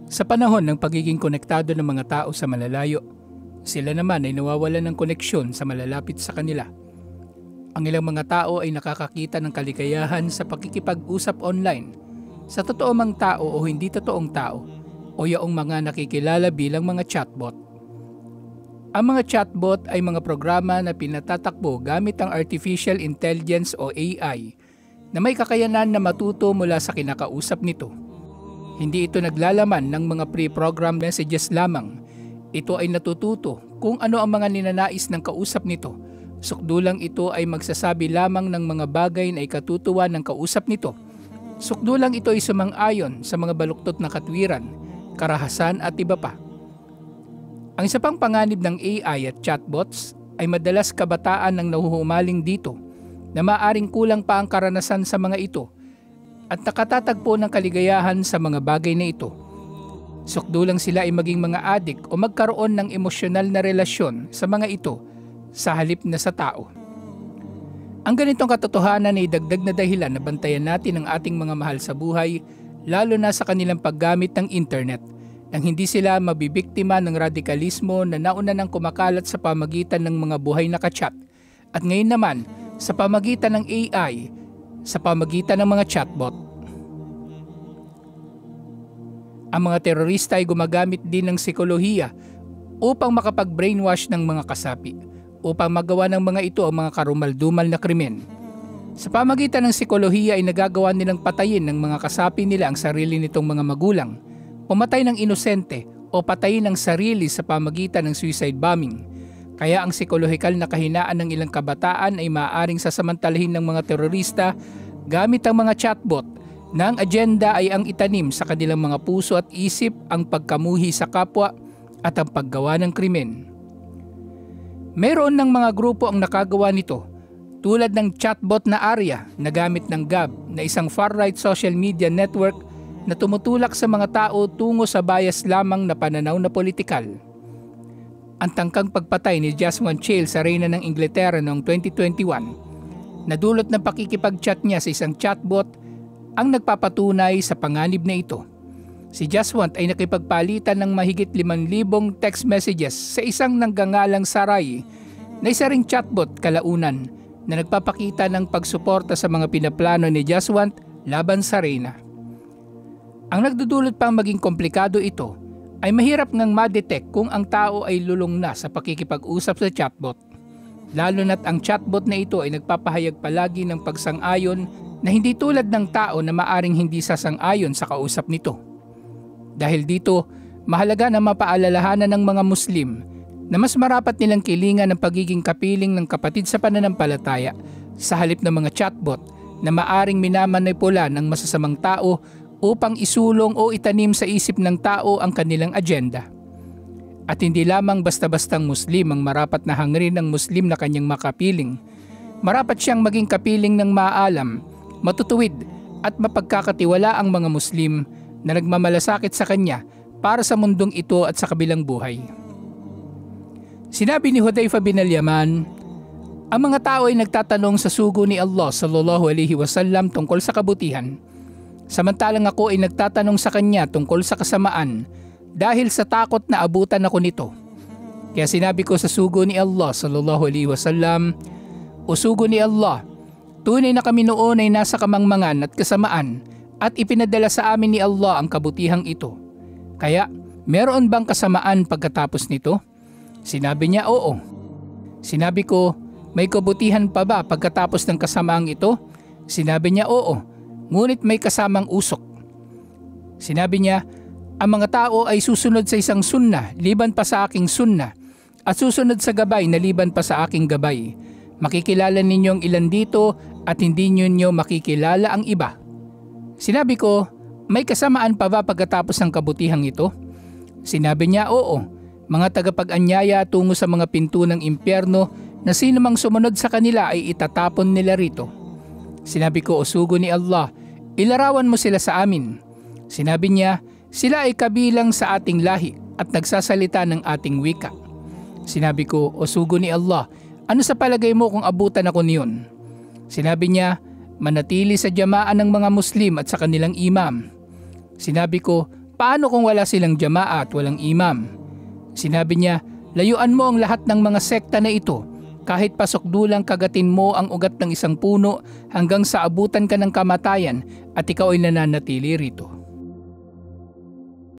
Sa panahon ng pagiging konektado ng mga tao sa malalayo, sila naman ay nawawalan ng koneksyon sa malalapit sa kanila. Ang ilang mga tao ay nakakakita ng kaligayahan sa pakikipag-usap online sa totoo mang tao o hindi totoong tao o yaong mga nakikilala bilang mga chatbot. Ang mga chatbot ay mga programa na pinatatakbo gamit ang Artificial Intelligence o AI na may kakayanan na matuto mula sa kinakausap nito. Hindi ito naglalaman ng mga pre-programmed messages lamang. Ito ay natututo kung ano ang mga ninanais ng kausap nito. Sukdulang ito ay magsasabi lamang ng mga bagay na ikatutuwa ng kausap nito. Sukdulang ito ay sumang-ayon sa mga baluktot na katwiran, karahasan at iba pa. Ang isa pang panganib ng AI at chatbots ay madalas kabataan ang nahuhumaling dito na maaring kulang pa ang karanasan sa mga ito at nakatatagpo ng kaligayahan sa mga bagay na ito. Sukdulang sila ay maging mga adik o magkaroon ng emosyonal na relasyon sa mga ito sa halip na sa tao. Ang ganitong katotohanan ay dagdag na dahilan na bantayan natin ang ating mga mahal sa buhay, lalo na sa kanilang paggamit ng internet, nang hindi sila mabibiktima ng radikalismo na nauna nang kumakalat sa pamagitan ng mga buhay na kachat at ngayon naman sa pamagitan ng AI, sa pamagitan ng mga chatbot. Ang mga terorista ay gumagamit din ng psikolohiya upang makapag-brainwash ng mga kasapi, upang magawa ng mga ito ang mga karumal-dumal na krimen. Sa pamagitan ng psikolohiya ay nagagawa nilang patayin ng mga kasapi nila ang sarili nitong mga magulang, pumatay ng inosente o patayin ang sarili sa pamagitan ng suicide bombing. Kaya ang psikolohikal na kahinaan ng ilang kabataan ay maaaring sasamantalahin ng mga terorista gamit ang mga chatbot na ang agenda ay ang itanim sa kanilang mga puso at isip ang pagkamuhi sa kapwa at ang paggawa ng krimen. Meron ng mga grupo ang nakagawa nito tulad ng chatbot na Arya na gamit ng Gab na isang far-right social media network na tumutulak sa mga tao tungo sa bias lamang na pananaw na politikal. Ang tangkang pagpatay ni Jasmine Chale sa reyna ng Inglaterra noong 2021, nadulot ng pakikipag-chat niya sa isang chatbot ang nagpapatunay sa panganib na ito. Si Jaswant ay nakipagpalitan ng mahigit 5,000 text messages sa isang nanggangalang Saray na isa ring chatbot kalaunan na nagpapakita ng pagsuporta sa mga pinaplano ni Jaswant laban sa reyna. Ang nagdudulot pang maging komplikado ito ay mahirap ngang ma-detect kung ang tao ay lulong na sa pakikipag-usap sa chatbot. Lalo na't ang chatbot na ito ay nagpapahayag palagi ng pagsang-ayon na hindi tulad ng tao na maaring hindi sasang-ayon sa kausap nito. Dahil dito, mahalaga na mapaalalahanan ng mga Muslim na mas marapat nilang kilingan ang pagiging kapiling ng kapatid sa pananampalataya sa halip ng mga chatbot na maaring minamanipula ng masasamang tao upang isulong o itanim sa isip ng tao ang kanilang agenda. At hindi lamang basta-bastang Muslim ang marapat na hangarin ng Muslim na kanyang makapiling. Marapat siyang maging kapiling ng maalam, matutuwid at mapagkakatiwala ang mga Muslim na nagmamalasakit sa kanya para sa mundong ito at sa kabilang buhay. Sinabi ni Hudayfa bin al-Yaman, ang mga tao ay nagtatanong sa sugo ni Allah sallallahu alaihi wasallam tungkol sa kabutihan. Samantalang ako ay nagtatanong sa kanya tungkol sa kasamaan dahil sa takot na abutan ako nito. Kaya sinabi ko sa sugo ni Allah sallallahu alaihi wasallam, o sugo ni Allah, tunay na kami noon ay nasa kamangmangan at kasamaan at ipinadala sa amin ni Allah ang kabutihang ito. Kaya, meron bang kasamaan pagkatapos nito? Sinabi niya, oo. Sinabi ko, may kabutihan pa ba pagkatapos ng kasamaang ito? Sinabi niya, oo. Ngunit may kasamang usok. Sinabi niya, ang mga tao ay susunod sa isang sunnah liban pa sa aking sunnah at susunod sa gabay na liban pa sa aking gabay. Makikilala ninyong ilan dito at hindi ninyo makikilala ang iba. Sinabi ko, may kasamaan pa ba pagkatapos ng kabutihang ito? Sinabi niya, oo. Mga tagapag-anyaya tungo sa mga pinto ng impyerno na sino mang sumunod sa kanila ay itatapon nila rito. Sinabi ko, o sugo ni Allah, ilarawan mo sila sa amin. Sinabi niya, sila ay kabilang sa ating lahi at nagsasalita ng ating wika. Sinabi ko, o sugo ni Allah, ano sa palagay mo kung abutan ako niyon? Sinabi niya, manatili sa jamaan ng mga Muslim at sa kanilang imam. Sinabi ko, Paano kung wala silang jamaa at walang imam? Sinabi niya, layuan mo ang lahat ng mga sekta na ito. Kahit pasokdulang kagatin mo ang ugat ng isang puno hanggang sa abutan ka ng kamatayan at ikaw ay nananatili rito.